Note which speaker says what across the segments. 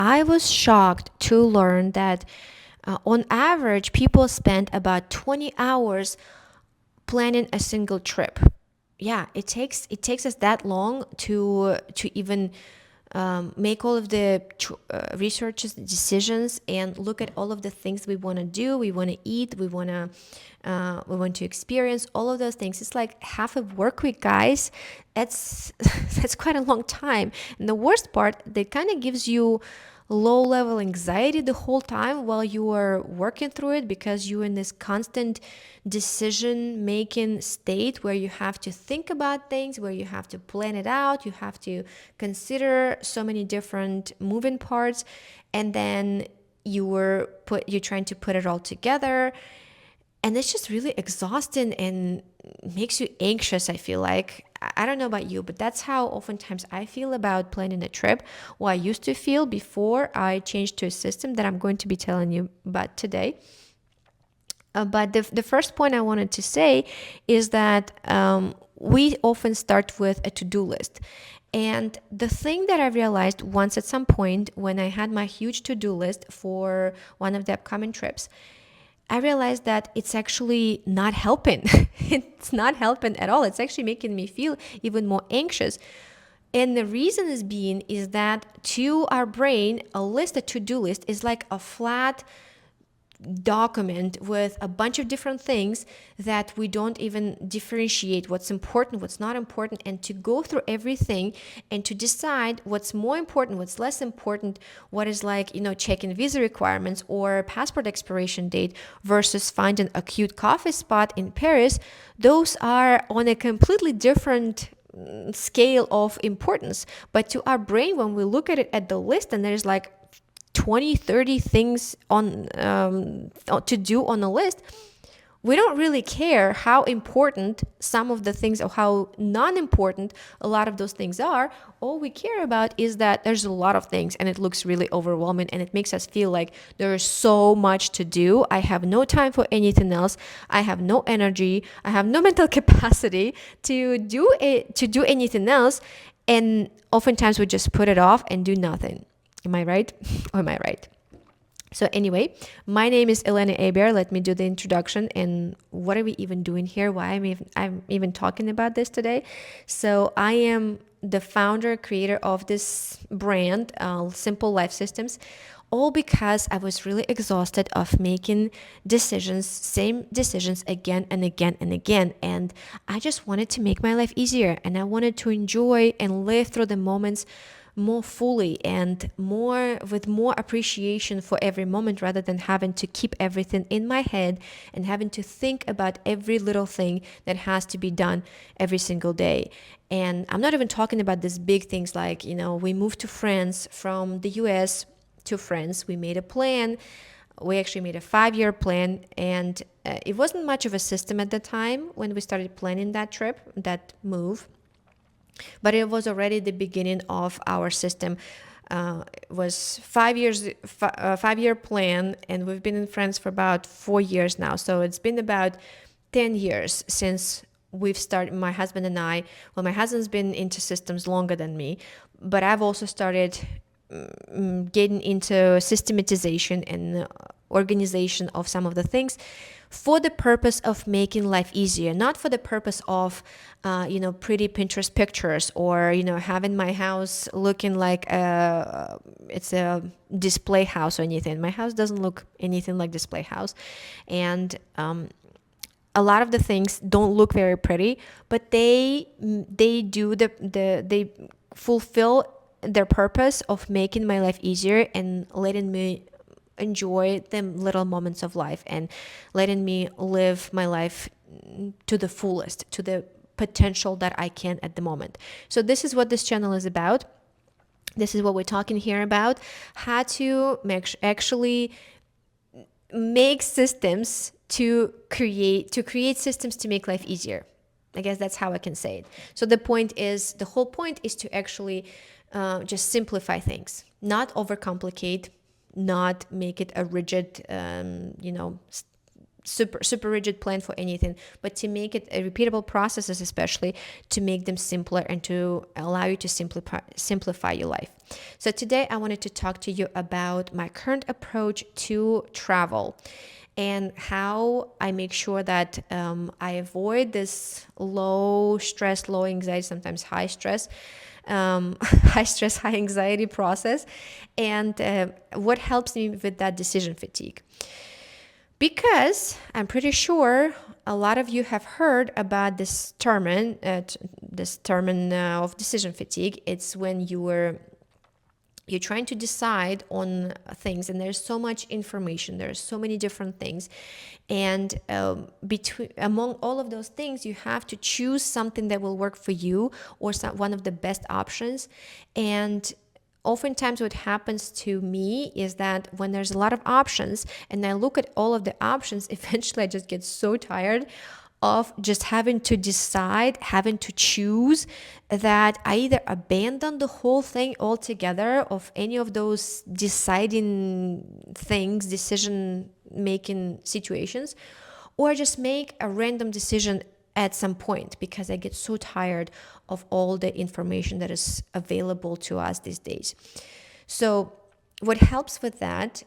Speaker 1: I was shocked to learn that on average, people spend about 20 hours planning a single trip. Yeah, it takes us that long to even make all of the researches, decisions, and look at all of the things we want to do, we want to eat, we want to experience all of those things. It's like half a work week, guys. That's that's quite a long time. And the worst part, that kind of gives you low level anxiety the whole time while you are working through it, because you're in this constant decision making state where you have to think about things, where you have to plan it out, you have to consider so many different moving parts, and then you're trying to put it all together, and it's just really exhausting and makes you anxious. I feel like, I don't know about you, but that's how oftentimes I feel about planning a trip, or I used to feel before I changed to a system that I'm going to be telling you about today. But the first point I wanted to say is that we often start with a to-do list. And the thing that I realized once at some point when I had my huge to-do list for one of the upcoming trips, I realized that it's actually not helping. It's not helping at all. It's actually making me feel even more anxious. And the reason is that to our brain, a to-do list is like a flat document with a bunch of different things that we don't even differentiate what's important, what's not important, and to go through everything and to decide what's more important, what's less important, what is like, checking visa requirements or passport expiration date versus finding a cute coffee spot in Paris. Those are on a completely different scale of importance. But to our brain, when we look at it at the list and there's like 20, 30 things on to do on a list, we don't really care how important some of the things or how non-important a lot of those things are. All we care about is that there's a lot of things and it looks really overwhelming, and it makes us feel like there is so much to do. I have no time for anything else. I have no energy. I have no mental capacity to do anything else. And oftentimes we just put it off and do nothing. Am I right? Or am I right? So anyway, my name is Elena Aber. Let me do the introduction. And what are we even doing here? Why I'm even talking about this today? So I am the founder, creator of this brand, Simple Life Systems, all because I was really exhausted of making same decisions again and again and again. And I just wanted to make my life easier, and I wanted to enjoy and live through the moments more fully and with more appreciation for every moment, rather than having to keep everything in my head and having to think about every little thing that has to be done every single day. And I'm not even talking about these big things like, we moved to France from the US to France. We made a plan. We actually made a 5-year plan, and it wasn't much of a system at the time when we started planning that trip, that move. But it was already the beginning of our system. It was 5-year plan, and we've been in France for about 4 years now. So it's been about 10 years since we've started, my husband and I. Well, my husband's been into systems longer than me, but I've also started getting into systematization and organization of some of the things for the purpose of making life easier, not for the purpose of, pretty Pinterest pictures or, having my house looking like it's a display house or anything. My house doesn't look anything like display house. And a lot of the things don't look very pretty, but they fulfill their purpose of making my life easier and letting me enjoy the little moments of life and letting me live my life to the fullest, to the potential that I can at the moment. So this is what this channel is about. This is what we're talking here about, how to actually make systems to create systems to make life easier. I guess that's how I can say it. So the whole point is to actually just simplify things, not overcomplicate, not make it a rigid, super rigid plan for anything, but to make it a repeatable processes, especially to make them simpler and to allow you to simplify your life. So today I wanted to talk to you about my current approach to travel and how I make sure that I avoid this low stress, low anxiety, sometimes high stress, high stress, high anxiety process, and what helps me with that decision fatigue. Because I'm pretty sure a lot of you have heard about this term of decision fatigue. It's when you're trying to decide on things, and there's so much information, there's so many different things, and among all of those things, you have to choose something that will work for you, or one of the best options. And oftentimes what happens to me is that when there's a lot of options and I look at all of the options, eventually I just get so tired of just having to decide, having to choose, that I either abandon the whole thing altogether of any of those deciding things, decision making situations, or just make a random decision at some point because I get so tired of all the information that is available to us these days. So what helps with that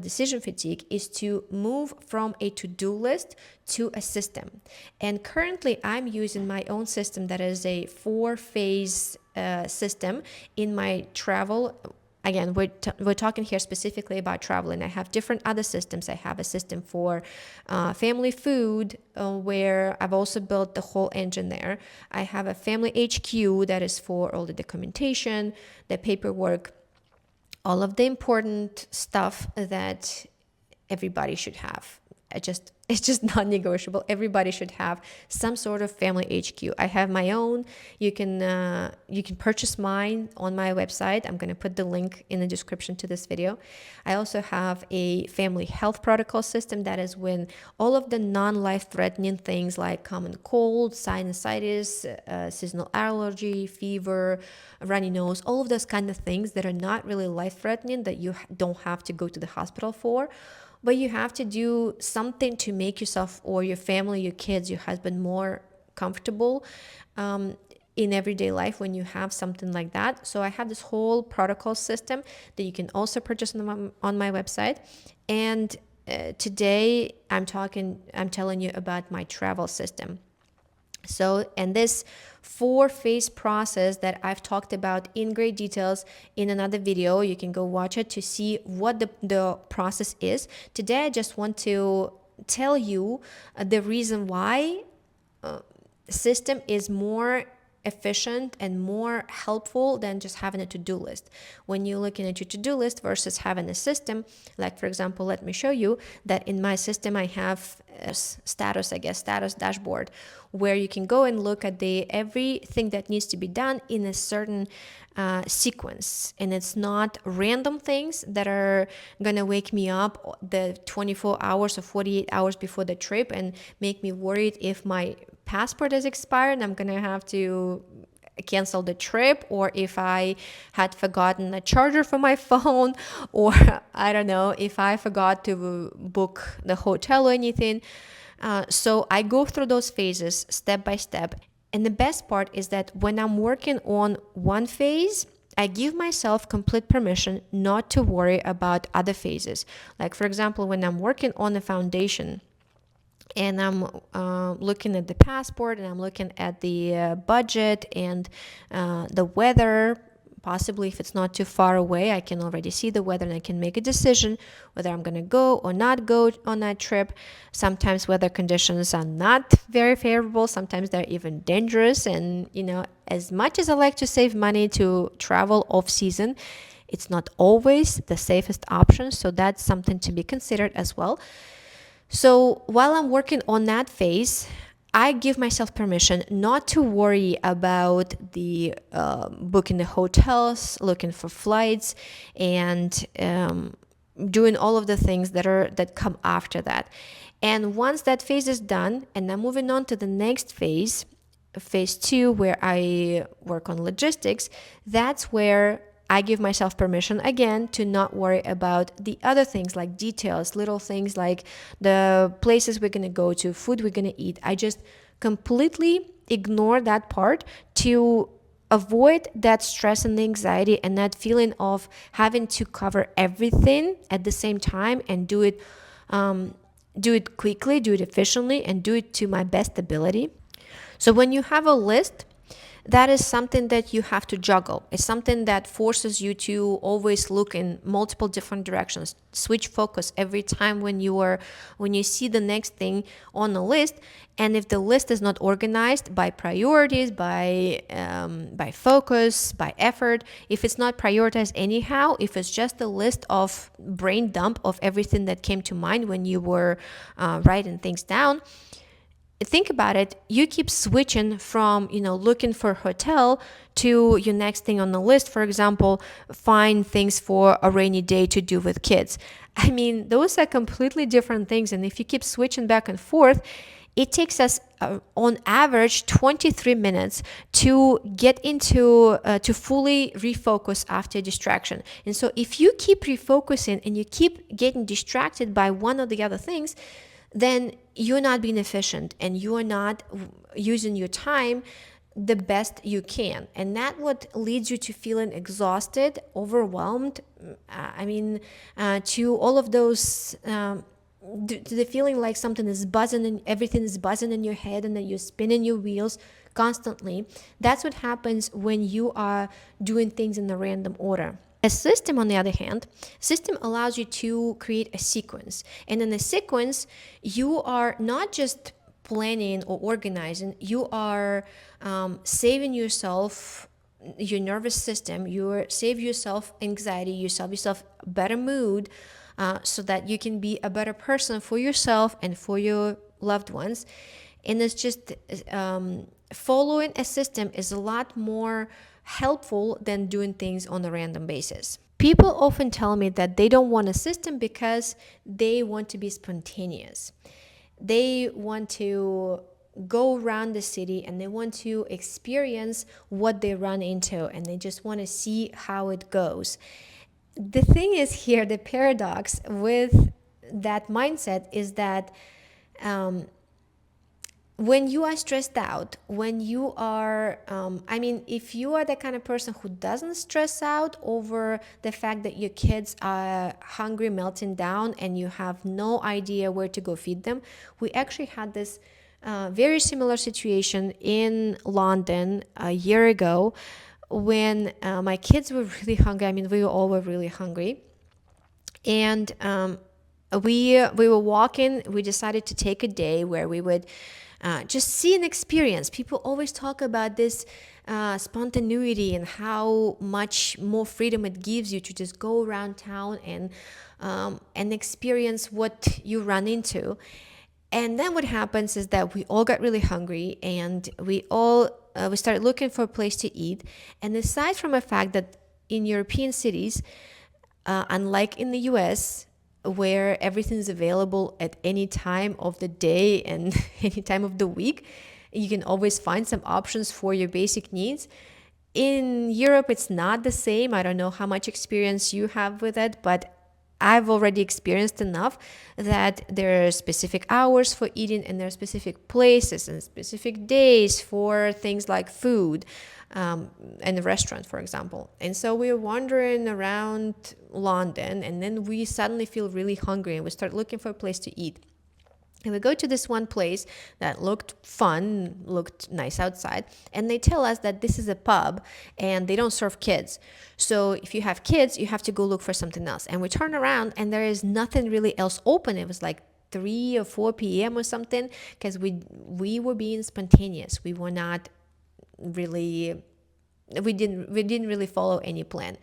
Speaker 1: decision fatigue is to move from a to-do list to a system. And currently I'm using my own system that is a 4-phase system in my travel. Again, we're talking here specifically about traveling. I have different other systems. I have a system for family food, where I've also built the whole engine there. I have a family HQ that is for all the documentation, the paperwork, all of the important stuff that everybody should have. It's just non-negotiable. Everybody should have some sort of family HQ. I have my own. You can purchase mine on my website. I'm going to put the link in the description to this video. I also have a family health protocol system. That is when all of the non-life-threatening things like common cold, sinusitis, seasonal allergy, fever, runny nose, all of those kind of things that are not really life-threatening, that you don't have to go to the hospital for, but you have to do something to make yourself or your family, your kids, your husband more comfortable in everyday life when you have something like that. So I have this whole protocol system that you can also purchase on my website. And today I'm telling you about my travel system. So, and this 4-phase process that I've talked about in great details in another video, you can go watch it to see what the process is. Today, I just want to tell you the reason why the system is more efficient and more helpful than just having a to-do list. When you're looking at your to-do list versus having a system, like for example, let me show you that in my system I have a status dashboard, where you can go and look at everything that needs to be done in a certain sequence, and it's not random things that are gonna wake me up the 24 hours or 48 hours before the trip and make me worried if my passport is expired and I'm gonna have to cancel the trip, or if I had forgotten a charger for my phone, or I don't know, if I forgot to book the hotel or anything. So I go through those phases step by step. And the best part is that when I'm working on one phase, I give myself complete permission not to worry about other phases. Like for example, when I'm working on the foundation, and I'm looking at the passport, and I'm looking at the budget and the weather. Possibly if it's not too far away, I can already see the weather and I can make a decision whether I'm going to go or not go on that trip. Sometimes weather conditions are not very favorable. Sometimes they're even dangerous. And, as much as I like to save money to travel off season, it's not always the safest option. So that's something to be considered as well. So while I'm working on that phase, I give myself permission not to worry about the booking the hotels, looking for flights, and doing all of the things that come after that. And once that phase is done, and I'm moving on to the next phase 2, where I work on logistics, that's where I give myself permission again to not worry about the other things like details, little things like the places we're going to go to, food we're going to eat. I just completely ignore that part to avoid that stress and anxiety and that feeling of having to cover everything at the same time and do it quickly, do it efficiently, and do it to my best ability. So when you have a list, that is something that you have to juggle. It's something that forces you to always look in multiple different directions, switch focus every time when you see the next thing on the list. And if the list is not organized by priorities, by focus, by effort, if it's not prioritized anyhow, if it's just a list of brain dump of everything that came to mind when you were writing things down, think about it, you keep switching from looking for a hotel to your next thing on the list. For example, find things for a rainy day to do with kids. I mean, those are completely different things, and if you keep switching back and forth, it takes us on average 23 minutes to get into to fully refocus after distraction. And so if you keep refocusing and you keep getting distracted by one or the other things, then you're not being efficient and you are not using your time the best you can. And that what leads you to feeling exhausted, overwhelmed. To all of those, to the feeling like something is buzzing and everything is buzzing in your head and that you're spinning your wheels constantly. That's what happens when you are doing things in a random order. A system, on the other hand, system allows you to create a sequence. And in a sequence, you are not just planning or organizing, you are saving yourself, your nervous system, you save yourself anxiety, you save yourself better mood, so that you can be a better person for yourself and for your loved ones. And it's just following a system is a lot more helpful than doing things on a random basis. People often tell me that they don't want a system because they want to be spontaneous. They want to go around the city and they want to experience what they run into and they just want to see how it goes. The thing is here, the paradox with that mindset is that when you are stressed out, when you are, if you are the kind of person who doesn't stress out over the fact that your kids are hungry, melting down, and you have no idea where to go feed them. We actually had this very similar situation in London a year ago when my kids were really hungry. I mean, we all were really hungry. And we were walking. We decided to take a day where we would just see and experience. People always talk about this spontaneity and how much more freedom it gives you to just go around town and experience what you run into. And then what happens is that we all got really hungry and we started looking for a place to eat. And aside from the fact that in European cities, unlike in the US, where everything is available at any time of the day and any time of the week, you can always find some options for your basic needs. In Europe, it's not the same. I don't know how much experience you have with it, but I've already experienced enough that there are specific hours for eating and there are specific places and specific days for things like food and a restaurant, for example. And so we were wandering around London and then we suddenly feel really hungry and we start looking for a place to eat. And we go to this one place that looked fun, looked nice outside, and they tell us that this is a pub and they don't serve kids. So if you have kids, you have to go look for something else. And we turn around and there is nothing really else open. It was like 3 or 4 p.m. or something because we were being spontaneous. We were not really, we didn't really follow any plan.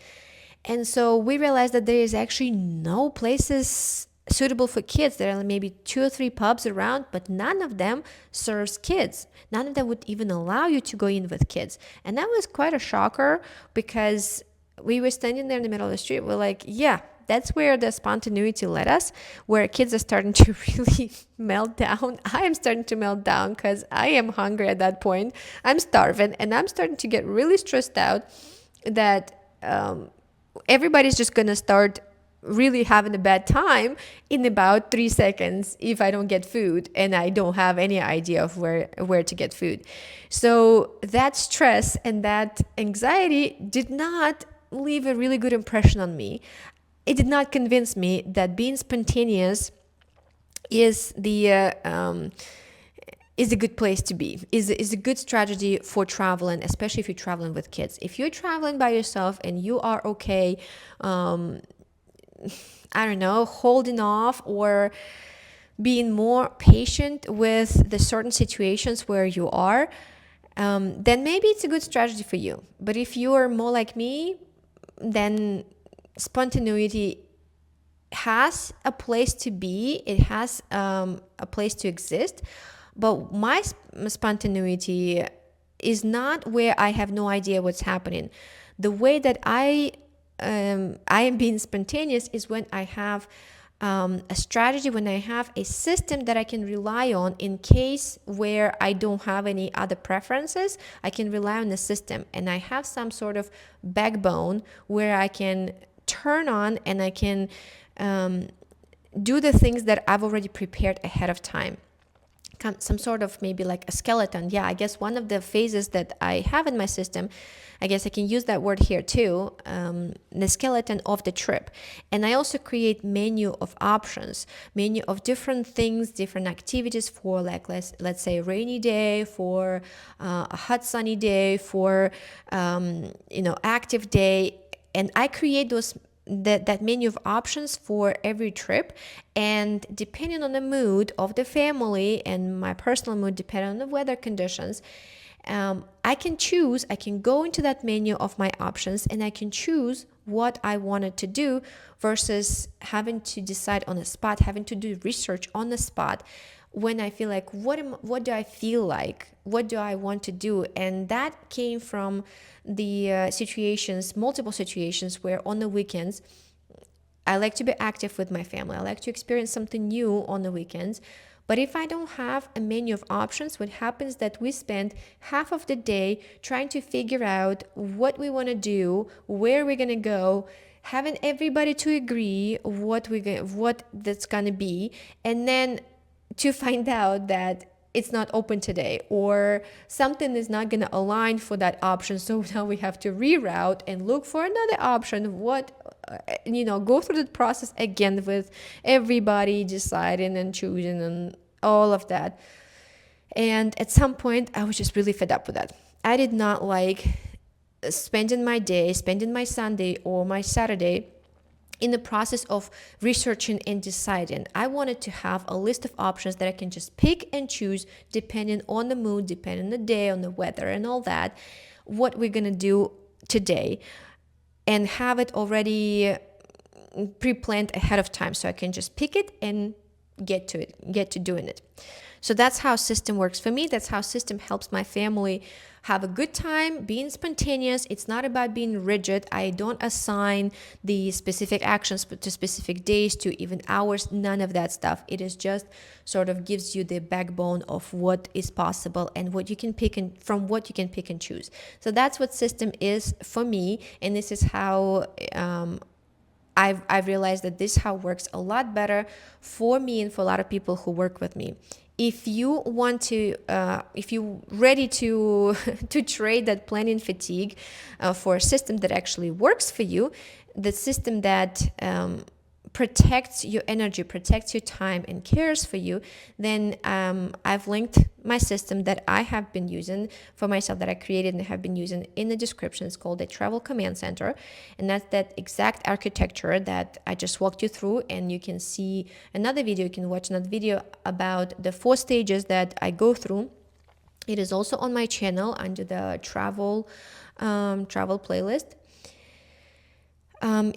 Speaker 1: And so we realized that there is actually no places suitable for kids. There are maybe 2 or 3 pubs around, but none of them serves kids. None of them would even allow you to go in with kids. And that was quite a shocker because we were standing there in the middle of the street. We're like, yeah, that's where the spontaneity led us, where kids are starting to really melt down. I am starting to melt down because I am hungry at that point. I'm starving and I'm starting to get really stressed out that everybody's just gonna start really having a bad time in about 3 seconds if I don't get food and I don't have any idea of where to get food. So that stress and that anxiety did not leave a really good impression on me. It did not convince me that being spontaneous is is a good place to be, is a good strategy for traveling, especially if you're traveling with kids. If you're traveling by yourself and you are okay, I don't know, holding off or being more patient with the certain situations where you are, then maybe it's a good strategy for you. But if you are more like me, then spontaneity has a place to be, it has a place to exist. But my spontaneity is not where I have no idea what's happening. The way that I am being spontaneous is when I have a strategy, when I have a system that I can rely on in case where I don't have any other preferences. I can rely on the system, and I have some sort of backbone where I can turn on and I can do the things that I've already prepared ahead of time. Some sort of maybe like a skeleton. Yeah, I guess one of the phases that I have in my system, I guess I can use that word here too, the skeleton of the trip. And I also create menu of options, menu of different things, different activities for like, let's say rainy day, for a hot sunny day, for, active day. And I create that menu of options for every trip, and depending on the mood of the family and my personal mood, depending on the weather conditions, I can go into that menu of my options and I can choose what I wanted to do versus having to decide on the spot, having to do research on the spot when I feel like, what do I feel like? What do I want to do? And that came from the multiple situations where on the weekends, I like to be active with my family. I like to experience something new on the weekends. But if I don't have a menu of options, what happens is that we spend half of the day trying to figure out what we want to do, where we're going to go, having everybody to agree what that's going to be, and then to find out that it's not open today or something is not going to align for that option. So now we have to reroute and look for another option. Go through the process again with everybody deciding and choosing and all of that. And at some point, I was just really fed up with that. I did not like spending my Sunday or my Saturday in the process of researching and deciding. I wanted to have a list of options that I can just pick and choose depending on the mood, depending on the day, on the weather and all that, what we're going to do today, and have it already pre-planned ahead of time so I can just pick it and get to doing it. So that's how system works for me. That's how system helps my family have a good time being spontaneous. It's not about being rigid. I don't assign the specific actions to specific days, to even hours, none of that stuff. It is just sort of gives you the backbone of what is possible and what you can pick and from what you can pick and choose. So that's what system is for me, and this is how I've realized that this how works a lot better for me and for a lot of people who work with me. If you want to, if you're ready to to trade that planning fatigue for a system that actually works for you, the system that protects your energy, protects your time, and cares for you, then I've linked my system that I have been using for myself, that I created and have been using in the description. It's called the Travel Command Center, and that's that exact architecture that I just walked you through. And you can see another video, you can watch another video about the 4 stages that I go through. It is also on my channel under the travel playlist.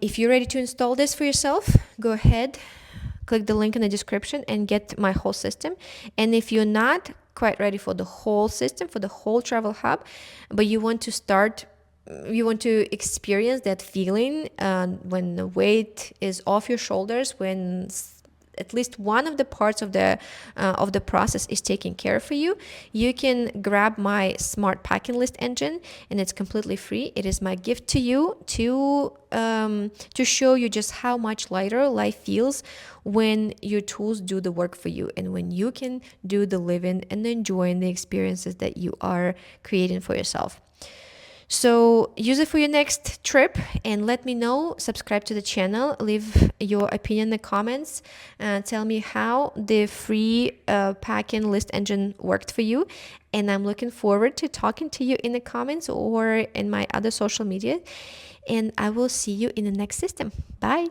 Speaker 1: If you're ready to install this for yourself, go ahead, click the link in the description and get my whole system. And if you're not quite ready for the whole system, for the whole travel hub, but you want to experience that feeling when the weight is off your shoulders, when at least one of the parts of the process is taken care of for you, you can grab my smart packing list engine, and it's completely free. It is my gift to you to show you just how much lighter life feels when your tools do the work for you, and when you can do the living and enjoying the experiences that you are creating for yourself. So use it for your next trip and let me know. Subscribe to the channel, leave your opinion in the comments, tell me how the free packing list engine worked for you. And I'm looking forward to talking to you in the comments or in my other social media. And I will see you in the next system. Bye.